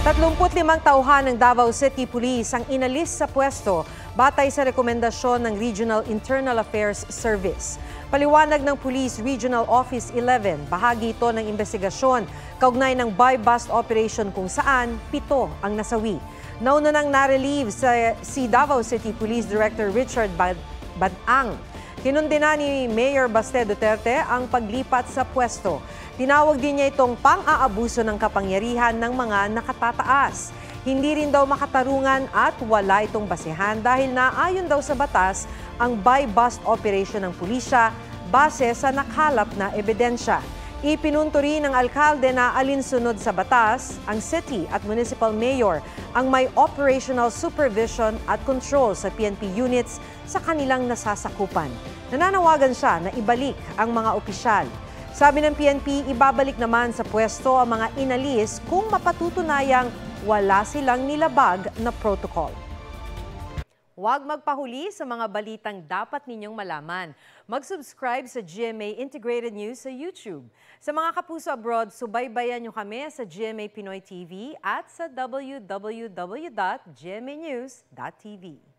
35 tauhan ng Davao City Police ang inalis sa pwesto batay sa rekomendasyon ng Regional Internal Affairs Service. Paliwanag ng Police Regional Office 11, bahagi ito ng investigasyon kaugnay ng buy-bust operation kung saan 7 ang nasawi. Nauna nang na-relieve si Davao City Police Director Richard Badang. Kinundena ni Mayor Baste Duterte ang paglipat sa pwesto. Tinawag din niya itong pang-aabuso ng kapangyarihan ng mga nakatataas. Hindi rin daw makatarungan at wala itong basehan dahil naayon daw sa batas ang buy-bust operation ng pulisya base sa nakalap na ebidensya. Ipinunto rin ng alkalde na alinsunod sa batas, ang city at municipal mayor ang may operational supervision at control sa PNP units sa kanilang nasasakupan. Nananawagan siya na ibalik ang mga opisyal. Sabi ng PNP, ibabalik naman sa pwesto ang mga inalis kung mapatutunayang wala silang nilabag na protocol. Huwag magpahuli sa mga balitang dapat ninyong malaman. Mag-subscribe sa GMA Integrated News sa YouTube. Sa mga kapuso abroad, subaybayan nyo kami sa GMA Pinoy TV at sa www.gmanews.tv.